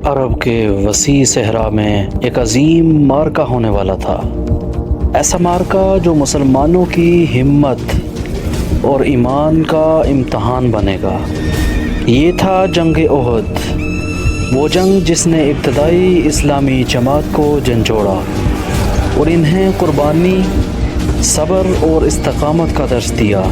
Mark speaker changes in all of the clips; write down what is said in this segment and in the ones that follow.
Speaker 1: عرب کے وسیع صحرا میں ایک عظیم معرکہ ہونے والا تھا۔ ایسا معرکہ جو مسلمانوں کی ہمت اور ایمان کا امتحان بنے گا۔ یہ تھا جنگ احد، وہ جنگ جس نے ابتدائی اسلامی جماعت کو جھنجھوڑا اور انہیں قربانی، صبر اور استقامت کا درس دیا۔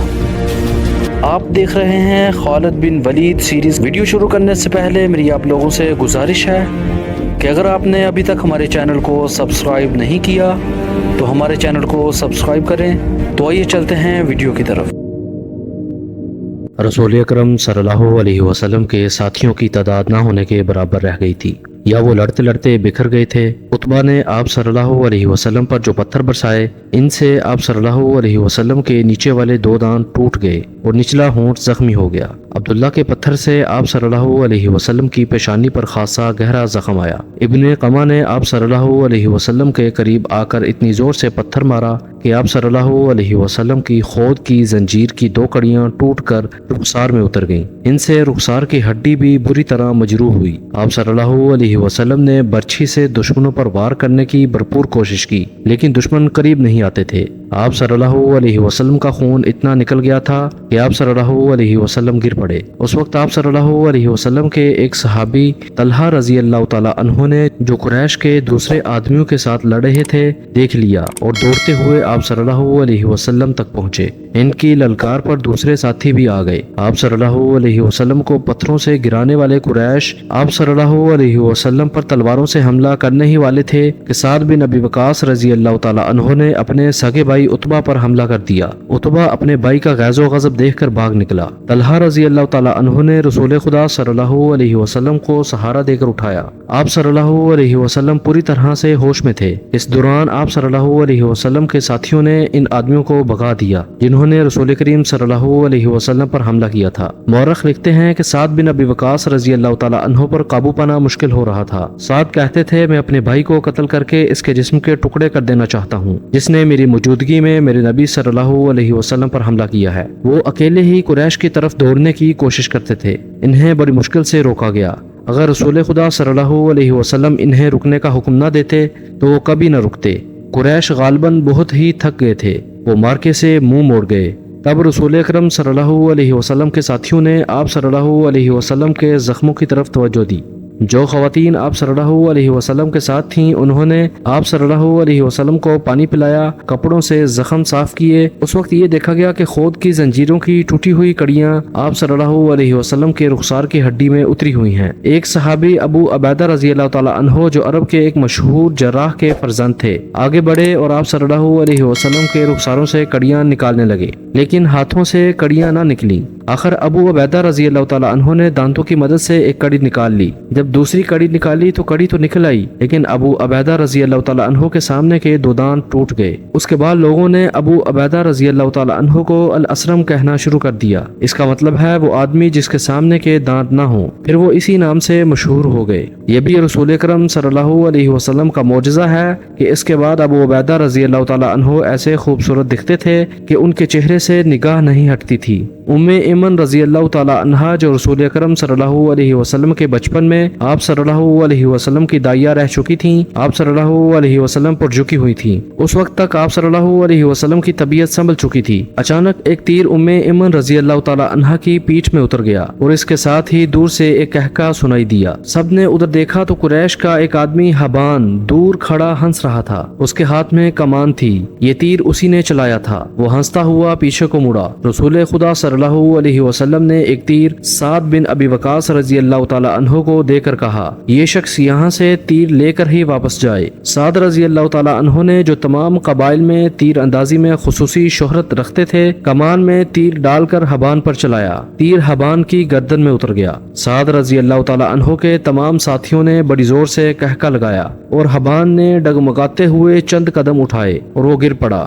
Speaker 1: آپ دیکھ رہے ہیں خالد بن ولید سیریز۔ ویڈیو شروع کرنے سے پہلے میری آپ لوگوں سے گزارش ہے کہ اگر آپ نے ابھی تک ہمارے چینل کو سبسکرائب نہیں کیا تو ہمارے چینل کو سبسکرائب کریں۔ تو آئیے چلتے ہیں ویڈیو کی طرف۔ رسول اکرم صلی اللہ علیہ وسلم کے ساتھیوں کی تعداد نہ ہونے کے برابر رہ گئی تھی، یا وہ لڑتے لڑتے بکھر گئے تھے۔ عتبہ نے آپ صلی اللہ علیہ وسلم پر جو پتھر برسائے، ان سے آپ صلی اللہ علیہ وسلم کے نیچے والے 2 دانت ٹوٹ گئے اور نچلا ہونٹ زخمی ہو گیا۔ عبداللہ کے پتھر سے آپ صلی اللہ علیہ وسلم کی پیشانی پر خاصا گہرا زخم آیا۔ ابن قمہ نے آپ صلی اللہ علیہ وسلم کے قریب آ کر اتنی زور سے پتھر مارا کہ آپ صلی اللہ علیہ وسلم کی خود کی زنجیر کی 2 کڑیاں ٹوٹ کر رخسار میں اتر گئیں۔ ان سے رخسار کی ہڈی بھی بری طرح مجروح ہوئی۔ آپ صلی اللہ علیہ وسلم نے برچھی سے دشمنوں پر وار کرنے کی بھرپور کوشش کی، لیکن دشمن قریب نہیں آتے تھے۔ آپ صلی اللہ علیہ وسلم کا خون اتنا نکل گیا تھا کہ آپ صلی اللہ علیہ وسلم گر پڑے۔ اس وقت آپ صلی اللہ علیہ وسلم کے ایک صحابی طلحہ رضی اللہ تعالی عنہ نے، جو قریش کے دوسرے آدمیوں کے ساتھ لڑ رہے تھے، دیکھ لیا اور دوڑتے ہوئے آپ صلی اللہ علیہ وسلم تک پہنچے۔ ان کی للکار پر دوسرے ساتھی بھی آ گئے۔ آپ صلی اللہ علیہ وسلم کو پتھروں سے گرانے والے قریش آپ صلی اللہ علیہ وسلم پر تلواروں سے حملہ کرنے ہی والے تھے کہ سعد بن ابی وقاص رضی اللہ تعالی عنہ نے اپنے سگے بھائی عتبہ پر حملہ کر دیا۔ عتبہ اپنے بھائی کا غیظ و غضب دیکھ کر بھاگ نکلا۔ طلحہ رضی اللہ تعالی عنہ نے رسول خدا صلی اللہ علیہ وسلم کو سہارا دے کر اٹھایا۔ آپ صلی اللہ علیہ وسلم پوری طرح سے ہوش میں تھے۔ اس دوران آپ صلی اللہ علیہ وسلم کے ساتھیوں نے ان آدمیوں کو بھگا دیا جنہوں نے رسول کریم صلی اللہ علیہ وسلم پر حملہ کیا تھا۔ مورخ لکھتے ہیں کہ سعد بن ابی وقاص رضی اللہ تعالی عنہ پر قابو پانا مشکل ہو رہا تھا۔ سعد کہتے تھے، میں اپنے بھائی کو قتل کر کے اس کے جسم کے ٹکڑے کر دینا چاہتا ہوں جس نے میری موجودگی میں میرے نبی صلی اللہ علیہ وسلم پر حملہ کیا ہے۔ وہ اکیلے ہی قریش کی طرف دوڑنے کی کوشش کرتے تھے۔ انہیں بڑی مشکل سے روکا گیا۔ اگر رسول خدا صلی اللہ علیہ وسلم انہیں رکنے کا حکم نہ دیتے تو وہ کبھی نہ رکتے۔ قریش غالباً بہت ہی تھک گئے تھے، وہ مارکے سے منہ موڑ گئے۔ تب رسول اکرم صلی اللہ علیہ وسلم کے ساتھیوں نے آپ صلی اللہ علیہ وسلم کے زخموں کی طرف توجہ دی۔ جو خواتین آپ صلی اللہ علیہ وسلم کے ساتھ تھیں، انہوں نے آپ صلی اللہ علیہ وسلم کو پانی پلایا، کپڑوں سے زخم صاف کیے۔ اس وقت یہ دیکھا گیا کہ خود کی زنجیروں کی ٹوٹی ہوئی کڑیاں آپ صلی اللہ علیہ وسلم کے رخسار کی ہڈی میں اتری ہوئی ہیں۔ ایک صحابی ابو عبیدہ رضی اللہ تعالی عنہ، جو عرب کے ایک مشہور جراح کے فرزند تھے، آگے بڑھے اور آپ صلی اللہ علیہ وسلم کے رخساروں سے کڑیاں نکالنے لگے، لیکن ہاتھوں سے کڑیاں نہ نکلیں۔ آخر ابو عبیدہ رضی اللہ تعالی عنہ نے دانتوں کی مدد سے ایک کڑی نکال لی۔ جب دوسری کڑی نکالی تو کڑی تو نکل آئی، لیکن ابو عبیدہ رضی اللہ تعالی عنہ کے سامنے کے 2 دانت ٹوٹ گئے۔ اس کے بعد لوگوں نے ابو عبیدہ رضی اللہ تعالی عنہ کو الاسرم کہنا شروع کر دیا۔ اس کا مطلب ہے وہ آدمی جس کے سامنے کے دانت نہ ہوں۔ پھر وہ اسی نام سے مشہور ہو گئے۔ یہ بھی رسول اکرم صلی اللہ علیہ وسلم کا معجزہ ہے کہ اس کے بعد ابو عبیدہ رضی اللہ تعالی عنہ ایسے خوبصورت دکھتے تھے کہ ان کے چہرے سے نگاہ نہیں ہٹتی تھی۔ ام ایمن رضی اللہ تعالی عنہا، جو رسول اکرم صلی اللہ علیہ وسلم کے بچپن میں آپ صلی اللہ علیہ وسلم کی دائیا رہ چکی تھیں، آپ صلی اللہ علیہ وسلم پر جھکی ہوئی تھیں۔ اس وقت تک آپ صلی اللہ علیہ وسلم کی طبیعت سنبھل چکی تھی۔ اچانک ایک تیر ام ایمن رضی اللہ تعالی عنہا کی پیٹھ میں اتر گیا اور اس کے ساتھ ہی دور سے ایک کہکا سنائی دیا۔ سب نے ادھر دیکھا تو قریش کا ایک آدمی حبان دور کھڑا ہنس رہا تھا۔ اس کے ہاتھ میں کمان تھی، یہ تیر اسی نے چلایا تھا۔ وہ ہنستا ہوا پیچھے کو مڑا۔ رسول خدا صلی اللہ علیہ وسلم نے ایک تیر سعد بن ابی وقاص رضی اللہ تعالی عنہ کو دے کر کہا، یہ شخص یہاں سے تیر لے کر ہی واپس جائے۔ سعد رضی اللہ تعالی عنہ نے، جو تمام قبائل میں تیر اندازی میں خصوصی شہرت رکھتے تھے، کمان میں تیر ڈال کر حبان پر چلایا۔ تیر حبان کی گردن میں اتر گیا۔ سعد رضی اللہ تعالی عنہ کے تمام ساتھیوں نے بڑی زور سے کہکا لگایا اور حبان نے ڈگمگاتے ہوئے چند قدم اٹھائے اور وہ گر پڑا۔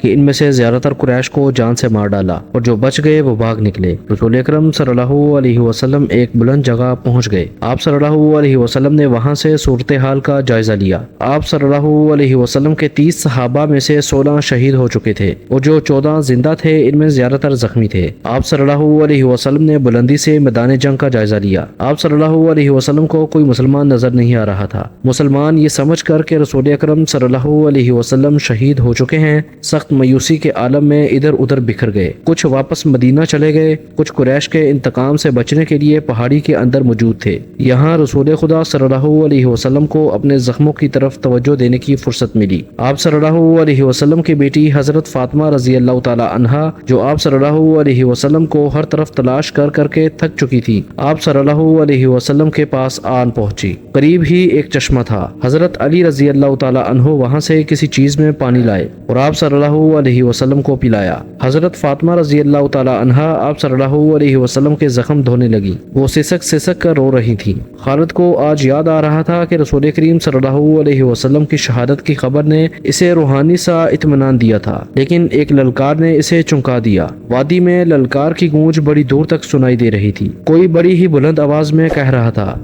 Speaker 1: کہ ان میں سے زیادہ تر قریش کو جان سے مار ڈالا اور جو بچ گئے وہ بھاگ نکلے۔ رسول اکرم صلی اللہ علیہ وسلم ایک بلند جگہ پہنچ گئے۔ آپ صلی اللہ علیہ وسلم نے وہاں سے صورتحال کا جائزہ لیا۔ آپ صلی اللہ علیہ وسلم کے 30 صحابہ میں سے 16 شہید ہو چکے تھے اور جو 14 زندہ تھے ان میں زیادہ تر زخمی تھے۔ آپ صلی اللہ علیہ وسلم نے بلندی سے میدان جنگ کا جائزہ لیا۔ آپ صلی اللہ علیہ وسلم کو کوئی مسلمان نظر نہیں آ رہا تھا۔ مسلمان یہ سمجھ کر کہ رسول اکرم صلی اللہ علیہ وسلم شہید ہو چکے ہیں سخت مایوسی کے عالم میں ادھر ادھر بکھر گئے۔ کچھ واپس مدینہ چلے گئے، کچھ قریش کے انتقام سے بچنے کے لیے پہاڑی کے اندر موجود تھے۔ یہاں رسول خدا صلی اللہ علیہ وسلم کو اپنے زخموں کی طرف توجہ دینے کی فرصت ملی۔ آپ صلی اللہ علیہ وسلم کی بیٹی حضرت فاطمہ رضی اللہ تعالی عنہا جو آپ صلی اللہ علیہ وسلم کو ہر طرف تلاش کر کر کے تھک چکی تھی، آپ صلی اللہ علیہ وسلم کے پاس آن پہنچی۔ قریب ہی ایک چشمہ تھا۔ حضرت علی رضی اللہ تعالی عنہ وہاں سے کسی چیز میں پانی لائے اور آپ صلی اللہ علیہ وسلم کو پلایا۔ حضرت فاطمہ رضی اللہ تعالی عنہا آپ صلی اللہ علیہ وسلم کے زخم دھونے لگی۔ وہ سسک سسک کر رو رہی تھی۔ خالد کو آج یاد آ رہا تھا کہ رسول کریم صلی اللہ علیہ وسلم کی شہادت کی خبر نے اسے روحانی سا اطمینان دیا تھا، لیکن ایک للکار نے اسے چونکا دیا۔ وادی میں للکار کی گونج بڑی دور تک سنائی دے رہی تھی۔ کوئی بڑی ہی بلند آواز میں کہہ رہا تھا،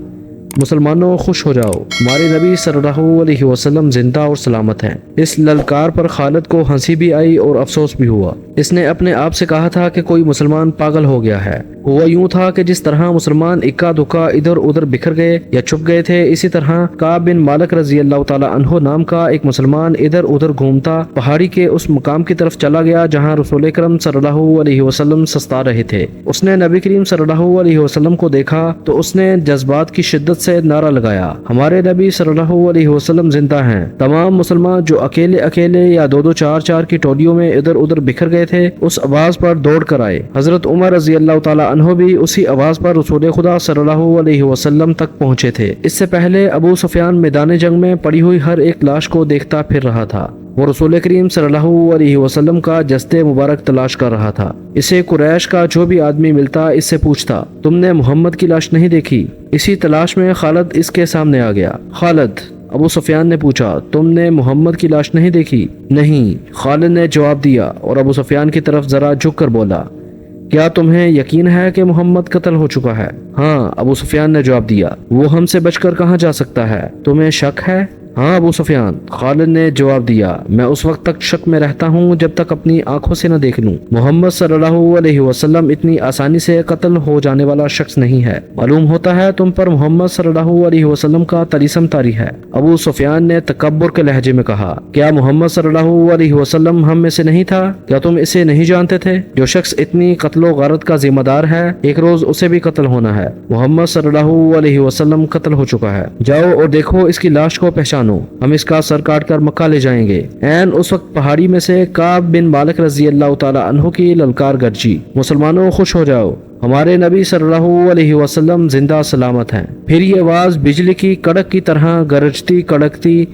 Speaker 1: مسلمانوں خوش ہو جاؤ، ہمارے نبی صلی اللہ علیہ وسلم زندہ اور سلامت ہیں۔ اس للکار پر خالد کو ہنسی بھی آئی اور افسوس بھی ہوا۔ اس نے اپنے آپ سے کہا تھا کہ کوئی مسلمان پاگل ہو گیا ہے۔ ہوا یوں تھا کہ جس طرح مسلمان اکا دکا ادھر ادھر بکھر گئے یا چھپ گئے تھے، اسی طرح کعب بن مالک رضی اللہ تعالی عنہ نام کا ایک مسلمان ادھر ادھر گھومتا پہاڑی کے اس مقام کی طرف چلا گیا جہاں رسول اکرم صلی اللہ علیہ وسلم سستا رہے تھے۔ اس نے نبی کریم صلی اللہ علیہ وسلم کو دیکھا تو اس نے جذبات کی شدت سے نعرہ لگایا، ہمارے نبی صلی اللہ علیہ وسلم زندہ ہیں۔ تمام مسلمان جو اکیلے اکیلے یا دو دو چار چار کی ٹولیوں میں ادھر ادھر بکھر گئے تھے اس آواز پر دوڑ کر آئے۔ حضرت عمر رضی اللہ تعالی عنہ بھی اسی آواز پر رسول خدا صلی اللہ علیہ وسلم تک پہنچے تھے۔ اس سے پہلے ابو سفیان میدان جنگ میں پڑی ہوئی ہر ایک لاش کو دیکھتا پھر رہا تھا۔ وہ رسول کریم صلی اللہ علیہ وسلم کا جسد مبارک تلاش کر رہا تھا۔ اسے قریش کا جو بھی آدمی ملتا اس سے پوچھتا، تم نے محمد کی لاش نہیں دیکھی؟ اسی تلاش میں خالد اس کے سامنے آ گیا۔ خالد، ابو سفیان نے پوچھا، تم نے محمد کی لاش نہیں دیکھی؟ نہیں، خالد نے جواب دیا اور ابو سفیان کی طرف ذرا جھک کر بولا، کیا تمہیں یقین ہے کہ محمد قتل ہو چکا ہے؟ ہاں، ابو سفیان نے جواب دیا۔ وہ ہم سے بچ کر کہاں جا سکتا ہے؟ تمہیں شک ہے؟ ہاں ابو سفیان، خالد نے جواب دیا، میں اس وقت تک شک میں رہتا ہوں جب تک اپنی آنکھوں سے نہ دیکھ لوں۔ محمد صلی اللہ علیہ وسلم اتنی آسانی سے قتل ہو جانے والا شخص نہیں ہے۔ معلوم ہوتا ہے تم پر محمد صلی اللہ علیہ وسلم کا طلیسم طاری ہے۔ ابو سفیان نے تکبر کے لہجے میں کہا، کیا محمد صلی اللہ علیہ وسلم ہم میں سے نہیں تھا؟ کیا تم اسے نہیں جانتے تھے؟ جو شخص اتنی قتل و غارت کا ذمہ دار ہے ایک روز اسے بھی قتل ہونا ہے۔ محمد صلی اللہ علیہ وسلم قتل ہو چکا ہے، جاؤ اور دیکھو اس کی لاش کو پہچانو، ہم اس کا سر کاٹ کر مکہ لے جائیں گے۔ این اس وقت پہاڑی میں سے کعب بن مالک رضی اللہ تعالی عنہ کی للکار گرجی، مسلمانوں خوش ہو جاؤ، ہمارے نبی صلی اللہ علیہ وسلم زندہ سلامت ہیں۔ پھر یہ آواز بجلی کی کڑک کی طرح گرجتی کڑکتی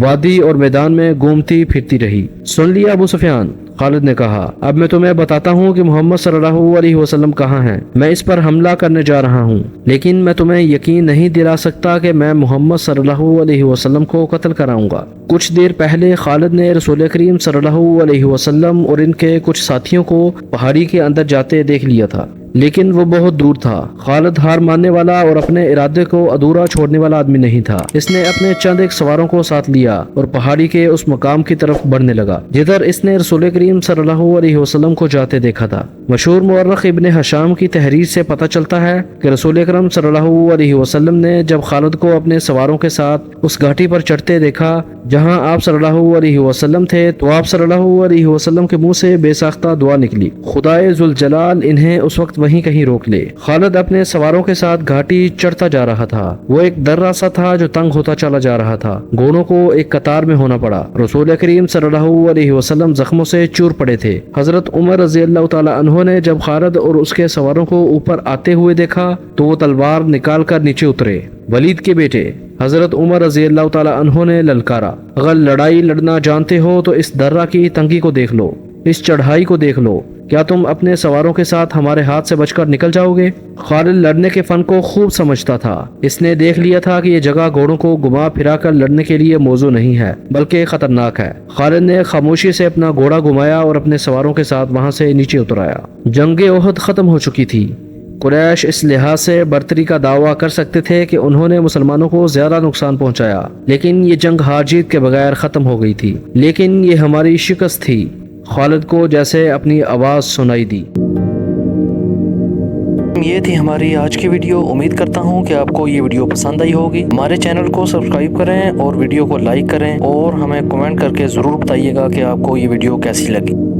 Speaker 1: وادی اور میدان میں گھومتی پھرتی رہی۔ سن لیا ابو سفیان؟ خالد نے کہا، اب میں تمہیں بتاتا ہوں کہ محمد صلی اللہ علیہ وسلم کہاں ہیں۔ میں اس پر حملہ کرنے جا رہا ہوں، لیکن میں تمہیں یقین نہیں دلا سکتا کہ میں محمد صلی اللہ علیہ وسلم کو قتل کراؤں گا۔ کچھ دیر پہلے خالد نے رسول کریم صلی اللہ علیہ وسلم اور ان کے کچھ ساتھیوں کو پہاڑی کے اندر جاتے دیکھ لیا تھا، لیکن وہ بہت دور تھا۔ خالد ہار ماننے والا اور اپنے ارادے کو ادھورا چھوڑنے والا آدمی نہیں تھا۔ اس نے اپنے چند ایک سواروں کو ساتھ لیا اور پہاڑی کے اس مقام کی طرف بڑھنے لگا جدھر اس نے رسول کریم صلی اللہ علیہ وسلم کو جاتے دیکھا تھا۔ مشہور مورخ ابن حشام کی تحریر سے پتہ چلتا ہے کہ رسول اکرم صلی اللہ علیہ وسلم نے جب خالد کو اپنے سواروں کے ساتھ اس گھاٹی پر چڑھتے دیکھا جہاں آپ صلی اللہ علیہ وسلم تھے تو آپ صلی اللہ علیہ وسلم کے منہ سے بے ساختہ دعا نکلی، خدائے ذوالجلال انہیں اس وقت وہیں کہیں روک لے۔ خالد اپنے سواروں کے ساتھ گھاٹی چڑھتا جا رہا تھا۔ وہ ایک درہ سا تھا جو تنگ ہوتا چلا جا رہا تھا۔ گھوڑوں کو ایک قطار میں ہونا پڑا۔ رسول کریم صلی اللہ علیہ وسلم زخموں سے چور پڑے تھے۔ حضرت عمر رضی اللہ تعالی عنہ نے جب خالد اور اس کے سواروں کو اوپر آتے ہوئے دیکھا تو وہ تلوار نکال کر نیچے اترے۔ ولید کے بیٹے حضرت عمر رضی اللہ تعالی عنہ نے للکارا، اگر لڑائی لڑنا جانتے ہو تو اس درہ کی تنگی کو دیکھ لو، اس چڑھائی کو دیکھ لو، کیا تم اپنے سواروں کے ساتھ ہمارے ہاتھ سے بچ کر نکل جاؤ گے؟ خالد لڑنے کے فن کو خوب سمجھتا تھا۔ اس نے دیکھ لیا تھا کہ یہ جگہ گھوڑوں کو گھما پھرا کر لڑنے کے لیے موزوں نہیں ہے بلکہ خطرناک ہے۔ خالد نے خاموشی سے اپنا گھوڑا گھمایا اور اپنے سواروں کے ساتھ وہاں سے نیچے اترایا۔ جنگ احد ختم ہو چکی تھی۔ قریش اس لحاظ سے برتری کا دعویٰ کر سکتے تھے کہ انہوں نے مسلمانوں کو زیادہ نقصان پہنچایا، لیکن یہ جنگ ہار جیت کے بغیر ختم ہو گئی تھی۔ لیکن یہ ہماری شکست تھی، خالد کو جیسے اپنی آواز سنائی دی۔
Speaker 2: یہ تھی ہماری آج کی ویڈیو۔ امید کرتا ہوں کہ آپ کو یہ ویڈیو پسند آئی ہوگی۔ ہمارے چینل کو سبسکرائب کریں اور ویڈیو کو لائک کریں، اور ہمیں کمنٹ کر کے ضرور بتائیے گا کہ آپ کو یہ ویڈیو کیسی لگی۔